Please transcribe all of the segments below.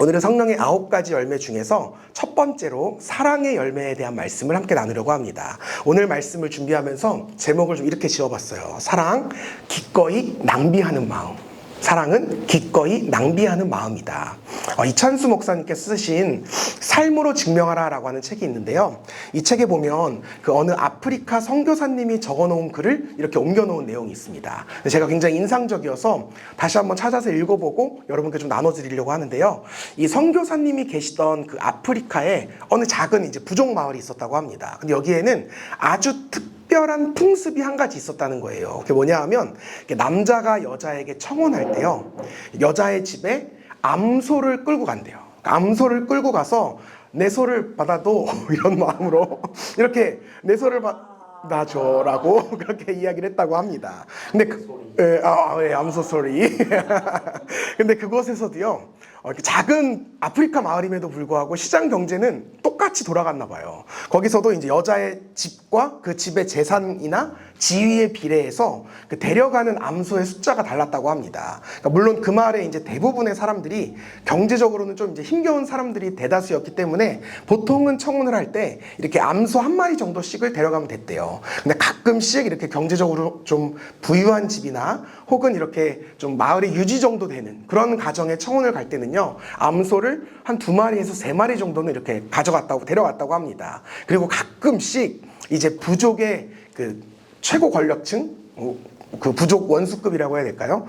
오늘은 성령의 9가지 열매 중에서 첫 번째로 사랑의 열매에 대한 말씀을 함께 나누려고 합니다. 오늘 말씀을 준비하면서 제목을 좀 이렇게 지어봤어요. 사랑, 기꺼이 낭비하는 마음. 사랑은 기꺼이 낭비하는 마음이다. 이찬수 목사님께서 쓰신 삶으로 증명하라 라고 하는 책이 있는데요. 이 책에 보면 그 어느 아프리카 선교사님이 적어놓은 글을 이렇게 옮겨놓은 내용이 있습니다. 제가 굉장히 인상적이어서 다시 한번 찾아서 읽어보고 여러분께 좀 나눠드리려고 하는데요. 이 선교사님이 계시던 그 아프리카에 어느 작은 이제 부족 마을이 있었다고 합니다. 근데 여기에는 아주 특별한 풍습이 한 가지 있었다는 거예요. 그게 뭐냐 하면 남자가 여자에게 청혼할 때요, 여자의 집에 암소를 끌고 간대요. 암소를 끌고 가서 내 소를 받아도 이런 마음으로 이렇게 내 소를 받아줘라고 그렇게 이야기를 했다고 합니다. 근데 암소 소리. 근데 그곳에서도요, 이렇게 작은 아프리카 마을임에도 불구하고 시장 경제는 똑같이 돌아갔나 봐요. 거기서도 이제 여자의 집과 그 집의 재산이나 지위에 비례해서 그 데려가는 암소의 숫자가 달랐다고 합니다. 그러니까 물론 그 마을에 이제 대부분의 사람들이 경제적으로는 좀 이제 힘겨운 사람들이 대다수였기 때문에 보통은 청혼을 할 때 이렇게 암소 한 마리 정도씩을 데려가면 됐대요. 근데 가끔씩 이렇게 경제적으로 좀 부유한 집이나 혹은 이렇게 좀 마을의 유지 정도 되는 그런 가정에 청혼을 갈 때는요, 암소를 한 2마리에서 3마리 정도는 이렇게 데려갔다고 합니다. 그리고 가끔씩 이제 부족의 그 최고 권력층, 그 부족 원수급이라고 해야 될까요?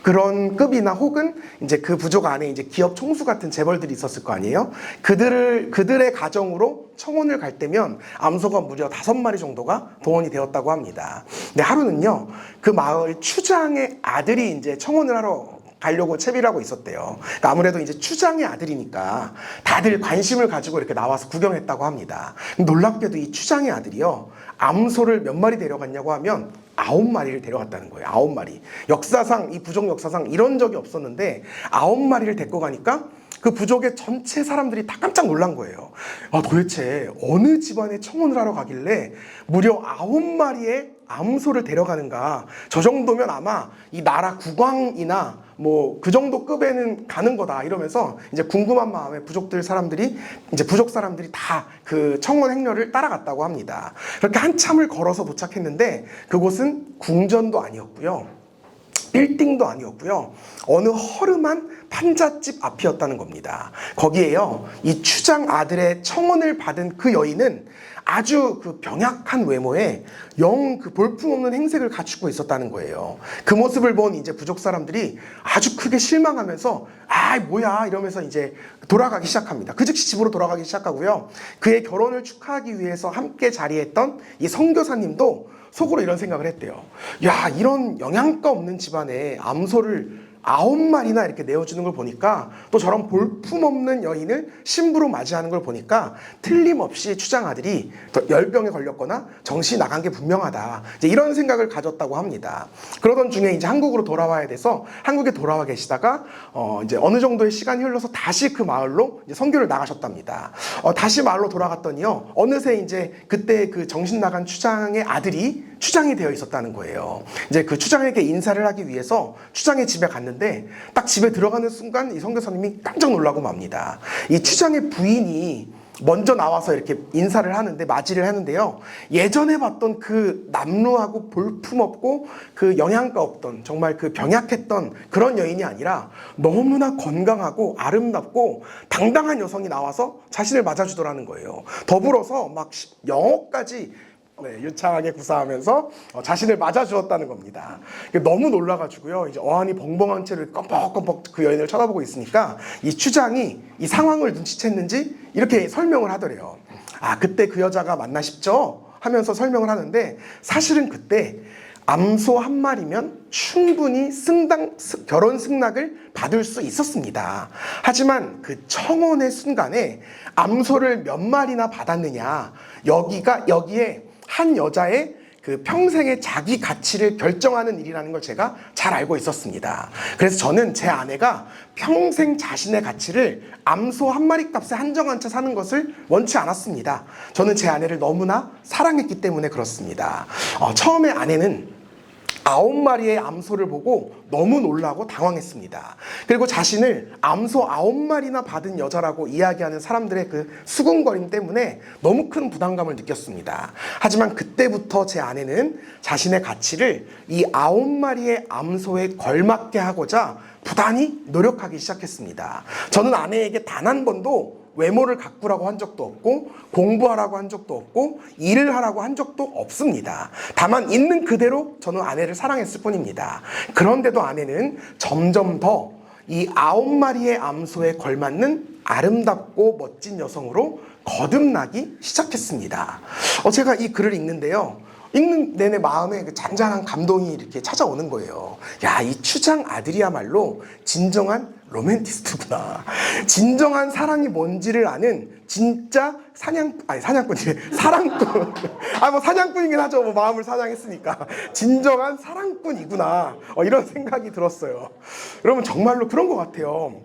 그런 급이나 혹은 이제 그 부족 안에 이제 기업 총수 같은 재벌들이 있었을 거 아니에요? 그들의 가정으로 청혼을 갈 때면 암소가 무려 5마리 정도가 동원이 되었다고 합니다. 근데 하루는요, 그 마을 추장의 아들이 이제 청혼을 하러 가려고 채비를 하고 있었대요. 그러니까 아무래도 이제 추장의 아들이니까 다들 관심을 가지고 이렇게 나와서 구경했다고 합니다. 놀랍게도 이 추장의 아들이요, 암소를 몇 마리 데려갔냐고 하면 9마리를 데려갔다는 거예요. 9마리. 역사상, 이 부족 역사상 이런 적이 없었는데 9마리를 데리고 가니까 그 부족의 전체 사람들이 다 깜짝 놀란 거예요. 도대체 어느 집안에 청혼을 하러 가길래 무려 9마리의 암소를 데려가는가. 저 정도면 아마 이 나라 국왕이나 뭐 그 정도 급에는 가는 거다 이러면서 이제 궁금한 마음에 부족 사람들이 다 그 청혼 행렬을 따라갔다고 합니다. 그렇게 한참을 걸어서 도착했는데 그곳은 궁전도 아니었고요, 빌딩도 아니었고요, 어느 허름한 판잣집 앞이었다는 겁니다. 거기에요, 이 추장 아들의 청혼을 받은 그 여인은 아주 그 병약한 외모에 영 그 볼품없는 행색을 갖추고 있었다는 거예요. 그 모습을 본 이제 부족 사람들이 아주 크게 실망하면서 뭐야 이러면서 이제 돌아가기 시작합니다. 그 즉시 집으로 돌아가기 시작하고요, 그의 결혼을 축하하기 위해서 함께 자리했던 이 선교사님도 속으로 이런 생각을 했대요. 야, 이런 영양가 없는 집안에 암소를 9마리나 이렇게 내어주는 걸 보니까, 또 저런 볼품없는 여인을 신부로 맞이하는 걸 보니까 틀림없이 추장 아들이 열병에 걸렸거나 정신이 나간 게 분명하다, 이제 이런 생각을 가졌다고 합니다. 그러던 중에 이제 한국으로 돌아와야 돼서 한국에 돌아와 계시다가 이제 어느 정도의 시간이 흘러서 다시 그 마을로 이제 선교를 나가셨답니다. 다시 마을로 돌아갔더니요, 어느새 이제 그때 그 정신 나간 추장의 아들이 추장이 되어 있었다는 거예요. 이제 그 추장에게 인사를 하기 위해서 추장의 집에 갔는데 딱 집에 들어가는 순간 이 선교사님이 깜짝 놀라고 맙니다. 이 추장의 부인이 먼저 나와서 이렇게 인사를 하는데, 맞이를 하는데요, 예전에 봤던 그 남루하고 볼품없고 그 영양가 없던, 정말 그 병약했던 그런 여인이 아니라 너무나 건강하고 아름답고 당당한 여성이 나와서 자신을 맞아주더라는 거예요. 더불어서 막 영어까지 유창하게 구사하면서 자신을 맞아주었다는 겁니다. 너무 놀라가지고요, 이제 어안이 벙벙한 채로 껌뻑껌뻑 그 여인을 쳐다보고 있으니까 이 추장이 이 상황을 눈치챘는지 이렇게 설명을 하더래요. 그때 그 여자가 맞나 싶죠? 하면서 설명을 하는데, 사실은 그때 암소 1마리면 충분히 결혼 승낙을 받을 수 있었습니다. 하지만 그 청혼의 순간에 암소를 몇 마리나 받았느냐, 여기에 한 여자의 그 평생의 자기 가치를 결정하는 일이라는 걸 제가 잘 알고 있었습니다. 그래서 저는 제 아내가 평생 자신의 가치를 암소 1마리 값에 한정한 채 사는 것을 원치 않았습니다. 저는 제 아내를 너무나 사랑했기 때문에 그렇습니다. 처음에 아내는 9마리의 암소를 보고 너무 놀라고 당황했습니다. 그리고 자신을 암소 9마리나 받은 여자라고 이야기하는 사람들의 그 수군거림 때문에 너무 큰 부담감을 느꼈습니다. 하지만 그때부터 제 아내는 자신의 가치를 이 9마리의 암소에 걸맞게 하고자 부단히 노력하기 시작했습니다. 저는 아내에게 단 한 번도 외모를 가꾸라고 한 적도 없고 공부하라고 한 적도 없고 일을 하라고 한 적도 없습니다. 다만 있는 그대로 저는 아내를 사랑했을 뿐입니다. 그런데도 아내는 점점 더 이 9마리의 암소에 걸맞는 아름답고 멋진 여성으로 거듭나기 시작했습니다. 제가 이 글을 읽는데요. 읽는 내내 마음에 그 잔잔한 감동이 이렇게 찾아오는 거예요. 야, 이 추장 아들이야말로 진정한 로맨티스트구나. 진정한 사랑이 뭔지를 아는 진짜 사냥꾼이래. 사랑꾼. 뭐 사냥꾼이긴 하죠. 뭐 마음을 사냥했으니까. 진정한 사랑꾼이구나. 이런 생각이 들었어요. 여러분, 정말로 그런 것 같아요.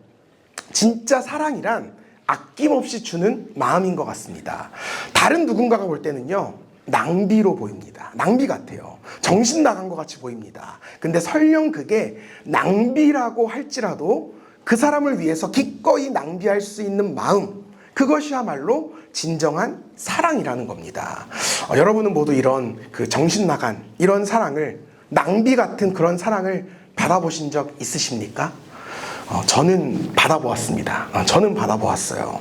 진짜 사랑이란 아낌없이 주는 마음인 것 같습니다. 다른 누군가가 볼 때는요, 낭비로 보입니다. 낭비 같아요. 정신 나간 것 같이 보입니다. 근데 설령 그게 낭비라고 할지라도 그 사람을 위해서 기꺼이 낭비할 수 있는 마음, 그것이야말로 진정한 사랑이라는 겁니다. 여러분은 모두 이런 그 정신 나간 이런 사랑을, 낭비 같은 그런 사랑을 받아보신 적 있으십니까? 저는 받아보았습니다. 저는 받아보았어요.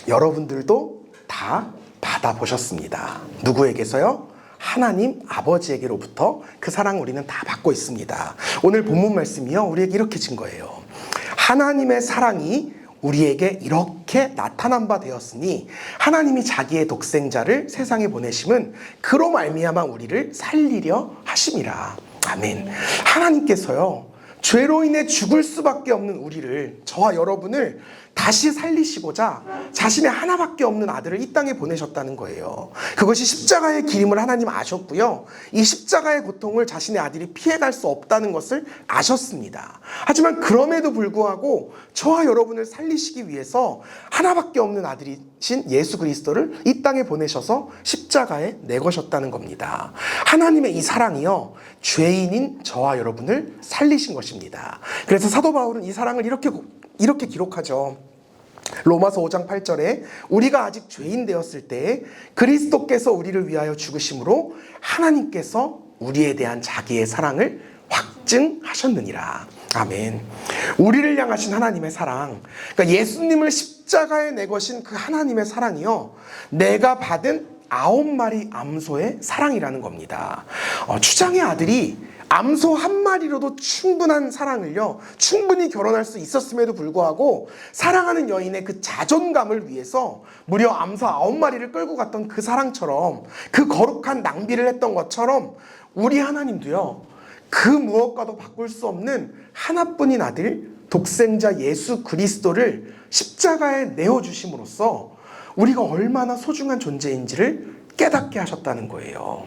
여러분들도 다 받아보셨습니다. 누구에게서요? 하나님 아버지에게로부터 그 사랑을 우리는 다 받고 있습니다. 오늘 본문 말씀이요, 우리에게 이렇게 진 거예요. 하나님의 사랑이 우리에게 이렇게 나타난 바 되었으니 하나님이 자기의 독생자를 세상에 보내심은 그로 말미암아 우리를 살리려 하심이라. 아멘. 하나님께서요, 죄로 인해 죽을 수밖에 없는 우리를, 저와 여러분을 다시 살리시고자 자신의 하나밖에 없는 아들을 이 땅에 보내셨다는 거예요. 그것이 십자가의 길임을 하나님 아셨고요. 이 십자가의 고통을 자신의 아들이 피해갈 수 없다는 것을 아셨습니다. 하지만 그럼에도 불구하고 저와 여러분을 살리시기 위해서 하나밖에 없는 아들이신 예수 그리스도를 이 땅에 보내셔서 십자가에 내거셨다는 겁니다. 하나님의 이 사랑이요, 죄인인 저와 여러분을 살리신 것입니다. 그래서 사도 바울은 이 사랑을 이렇게 기록하죠. 로마서 5장 8절에 우리가 아직 죄인 되었을 때에 그리스도께서 우리를 위하여 죽으심으로 하나님께서 우리에 대한 자기의 사랑을 확증하셨느니라. 아멘. 우리를 향하신 하나님의 사랑, 그러니까 예수님을 십자가에 내거신 그 하나님의 사랑이요, 내가 받은 9마리 암소의 사랑이라는 겁니다. 추장의 아들이 암소 한 마리로도 충분한 사랑을요, 충분히 결혼할 수 있었음에도 불구하고 사랑하는 여인의 그 자존감을 위해서 무려 암소 9마리를 끌고 갔던 그 사랑처럼, 그 거룩한 낭비를 했던 것처럼 우리 하나님도요, 그 무엇과도 바꿀 수 없는 하나뿐인 아들 독생자 예수 그리스도를 십자가에 내어주심으로써 우리가 얼마나 소중한 존재인지를 깨닫게 하셨다는 거예요.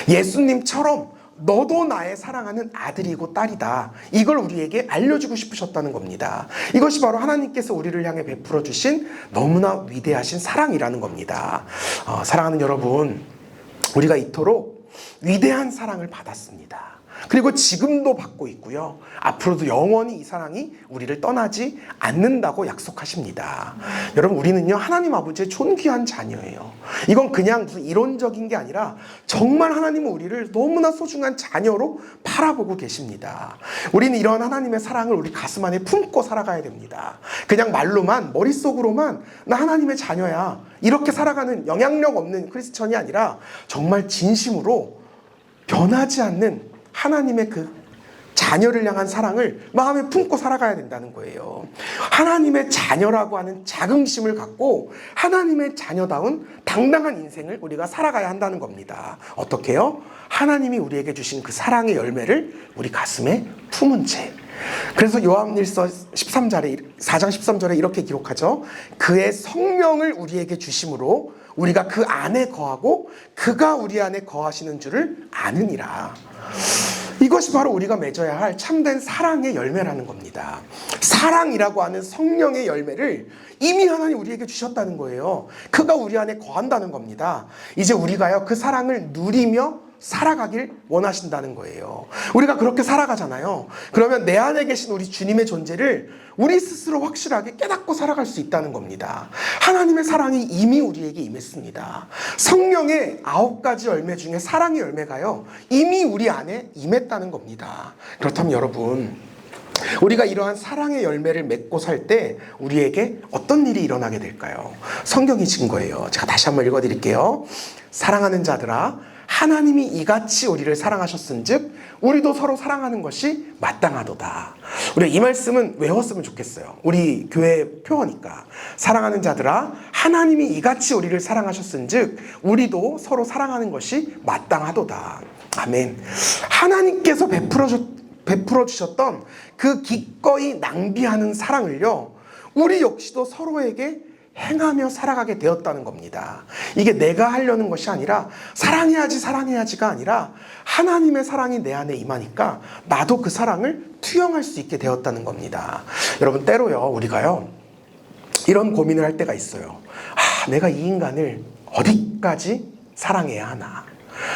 예수님처럼 너도 나의 사랑하는 아들이고 딸이다, 이걸 우리에게 알려주고 싶으셨다는 겁니다. 이것이 바로 하나님께서 우리를 향해 베풀어 주신 너무나 위대하신 사랑이라는 겁니다. 사랑하는 여러분, 우리가 이토록 위대한 사랑을 받았습니다. 그리고 지금도 받고 있고요, 앞으로도 영원히 이 사랑이 우리를 떠나지 않는다고 약속하십니다. 여러분, 우리는요, 하나님 아버지의 존귀한 자녀예요. 이건 그냥 무슨 이론적인 게 아니라 정말 하나님은 우리를 너무나 소중한 자녀로 바라보고 계십니다. 우리는 이런 하나님의 사랑을 우리 가슴 안에 품고 살아가야 됩니다. 그냥 말로만, 머릿속으로만 나 하나님의 자녀야, 이렇게 살아가는 영향력 없는 크리스천이 아니라 정말 진심으로 변하지 않는 하나님의 그 자녀를 향한 사랑을 마음에 품고 살아가야 된다는 거예요. 하나님의 자녀라고 하는 자긍심을 갖고 하나님의 자녀다운 당당한 인생을 우리가 살아가야 한다는 겁니다. 어떻게요? 하나님이 우리에게 주신 그 사랑의 열매를 우리 가슴에 품은 채. 그래서 요한일서 4장 13절에 이렇게 기록하죠. 그의 성령을 우리에게 주심으로 우리가 그 안에 거하고 그가 우리 안에 거하시는 줄을 아느니라. 이것이 바로 우리가 맺어야 할 참된 사랑의 열매라는 겁니다. 사랑이라고 하는 성령의 열매를 이미 하나님 우리에게 주셨다는 거예요. 그가 우리 안에 거한다는 겁니다. 이제 우리가요, 그 사랑을 누리며 살아가길 원하신다는 거예요. 우리가 그렇게 살아가잖아요. 그러면 내 안에 계신 우리 주님의 존재를 우리 스스로 확실하게 깨닫고 살아갈 수 있다는 겁니다. 하나님의 사랑이 이미 우리에게 임했습니다. 성령의 9가지 열매 중에 사랑의 열매가요, 이미 우리 안에 임했다는 겁니다. 그렇다면 여러분, 우리가 이러한 사랑의 열매를 맺고 살 때 우리에게 어떤 일이 일어나게 될까요? 성경이 증거예요. 제가 다시 한번 읽어드릴게요. 사랑하는 자들아, 하나님이 이같이 우리를 사랑하셨은즉 우리도 서로 사랑하는 것이 마땅하도다. 우리 이 말씀은 외웠으면 좋겠어요. 우리 교회 표어니까. 사랑하는 자들아, 하나님이 이같이 우리를 사랑하셨은즉 우리도 서로 사랑하는 것이 마땅하도다. 아멘. 하나님께서 베풀어 주셨던 그 기꺼이 낭비하는 사랑을요, 우리 역시도 서로에게 행하며 살아가게 되었다는 겁니다. 이게 내가 하려는 것이 아니라 사랑해야지가 아니라 하나님의 사랑이 내 안에 임하니까 나도 그 사랑을 투영할 수 있게 되었다는 겁니다. 여러분, 때로요, 우리가요, 이런 고민을 할 때가 있어요. 내가 이 인간을 어디까지 사랑해야 하나?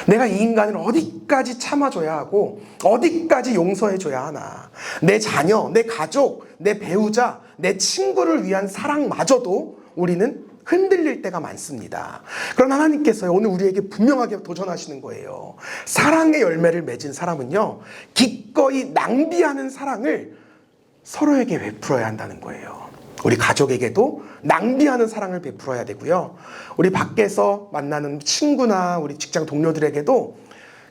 내가 이 인간을 어디까지 참아줘야 하고 어디까지 용서해줘야 하나? 내 자녀, 내 가족, 내 배우자, 내 친구를 위한 사랑마저도 우리는 흔들릴 때가 많습니다. 그러나 하나님께서 오늘 우리에게 분명하게 도전하시는 거예요. 사랑의 열매를 맺은 사람은요, 기꺼이 낭비하는 사랑을 서로에게 베풀어야 한다는 거예요. 우리 가족에게도 낭비하는 사랑을 베풀어야 되고요. 우리 밖에서 만나는 친구나 우리 직장 동료들에게도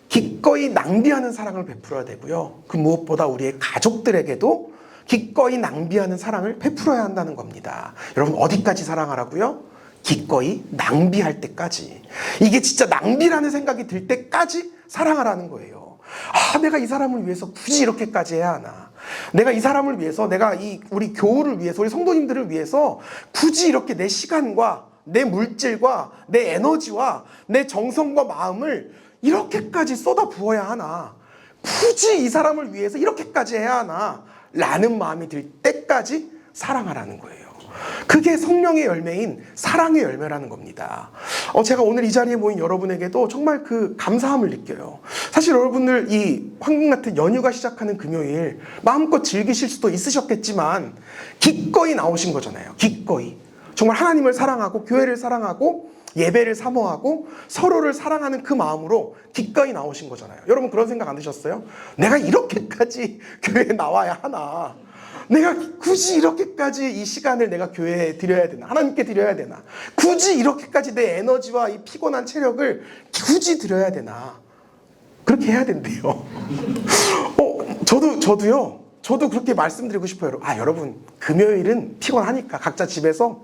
기꺼이 낭비하는 사랑을 베풀어야 되고요. 그 무엇보다 우리의 가족들에게도 기꺼이 낭비하는 사랑을 베풀어야 한다는 겁니다. 여러분, 어디까지 사랑하라고요? 기꺼이 낭비할 때까지. 이게 진짜 낭비라는 생각이 들 때까지 사랑하라는 거예요. 내가 이 사람을 위해서 굳이 이렇게까지 해야 하나? 내가 이 사람을 위해서, 내가 우리 교우를 위해서, 우리 성도님들을 위해서 굳이 이렇게 내 시간과 내 물질과 내 에너지와 내 정성과 마음을 이렇게까지 쏟아 부어야 하나? 굳이 이 사람을 위해서 이렇게까지 해야 하나? 라는 마음이 들 때까지 사랑하라는 거예요. 그게 성령의 열매인 사랑의 열매라는 겁니다. 제가 오늘 이 자리에 모인 여러분에게도 정말 그 감사함을 느껴요. 사실 여러분들 이 황금 같은 연휴가 시작하는 금요일 마음껏 즐기실 수도 있으셨겠지만 기꺼이 나오신 거잖아요. 기꺼이. 정말 하나님을 사랑하고 교회를 사랑하고 예배를 사모하고 서로를 사랑하는 그 마음으로 기꺼이 나오신 거잖아요. 여러분, 그런 생각 안 드셨어요? 내가 이렇게까지 교회에 나와야 하나? 내가 굳이 이렇게까지 이 시간을 내가 교회에 드려야 되나? 하나님께 드려야 되나? 굳이 이렇게까지 내 에너지와 이 피곤한 체력을 굳이 드려야 되나? 그렇게 해야 된대요. 저도 그렇게 말씀드리고 싶어요. 여러분, 금요일은 피곤하니까 각자 집에서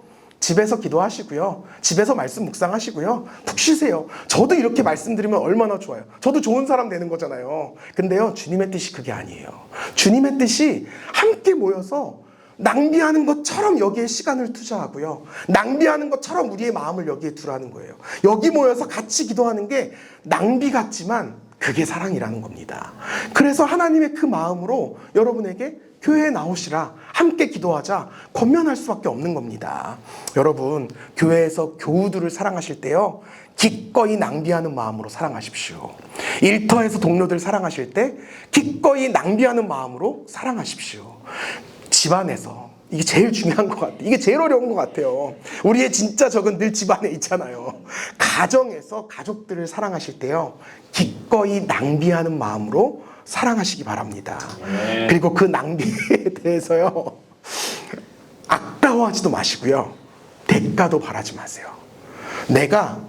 기도하시고요. 집에서 말씀 묵상하시고요. 푹 쉬세요. 저도 이렇게 말씀드리면 얼마나 좋아요. 저도 좋은 사람 되는 거잖아요. 근데요, 주님의 뜻이 그게 아니에요. 주님의 뜻이 함께 모여서 낭비하는 것처럼 여기에 시간을 투자하고요. 낭비하는 것처럼 우리의 마음을 여기에 두라는 거예요. 여기 모여서 같이 기도하는 게 낭비 같지만 그게 사랑이라는 겁니다. 그래서 하나님의 그 마음으로 여러분에게 교회에 나오시라, 함께 기도하자 권면할 수밖에 없는 겁니다. 여러분, 교회에서 교우들을 사랑하실 때요, 기꺼이 낭비하는 마음으로 사랑하십시오. 일터에서 동료들 사랑하실 때 기꺼이 낭비하는 마음으로 사랑하십시오. 집안에서, 이게 제일 중요한 것 같아요. 이게 제일 어려운 것 같아요. 우리의 진짜 적은 늘 집안에 있잖아요. 가정에서 가족들을 사랑하실 때요, 기꺼이 낭비하는 마음으로 사랑하시기 바랍니다. 그리고 그 낭비에 대해서요, 아까워하지도 마시고요, 대가도 바라지 마세요. 내가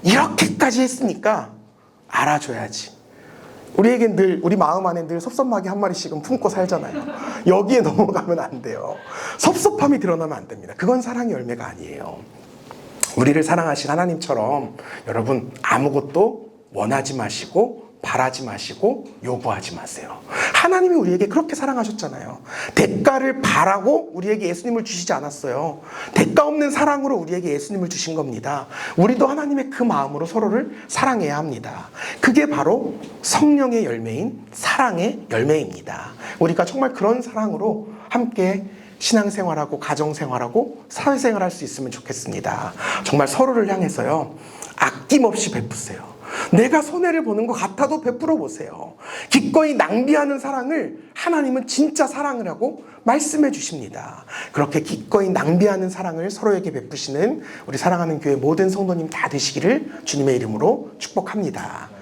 이렇게까지 했으니까 알아줘야지. 우리에겐 늘, 우리 마음 안에 늘 섭섭하게 한 마리씩은 품고 살잖아요. 여기에 넘어가면 안 돼요. 섭섭함이 드러나면 안 됩니다. 그건 사랑의 열매가 아니에요. 우리를 사랑하신 하나님처럼 여러분, 아무것도 원하지 마시고 바라지 마시고 요구하지 마세요. 하나님이 우리에게 그렇게 사랑하셨잖아요. 대가를 바라고 우리에게 예수님을 주시지 않았어요. 대가 없는 사랑으로 우리에게 예수님을 주신 겁니다. 우리도 하나님의 그 마음으로 서로를 사랑해야 합니다. 그게 바로 성령의 열매인 사랑의 열매입니다. 우리가 정말 그런 사랑으로 함께 신앙생활하고 가정생활하고 사회생활할 수 있으면 좋겠습니다. 정말 서로를 향해서요, 아낌없이 베푸세요. 내가 손해를 보는 것 같아도 베풀어 보세요. 기꺼이 낭비하는 사랑을 하나님은 진짜 사랑을 하고 말씀해 주십니다. 그렇게 기꺼이 낭비하는 사랑을 서로에게 베푸시는 우리 사랑하는 교회 모든 성도님 다 되시기를 주님의 이름으로 축복합니다.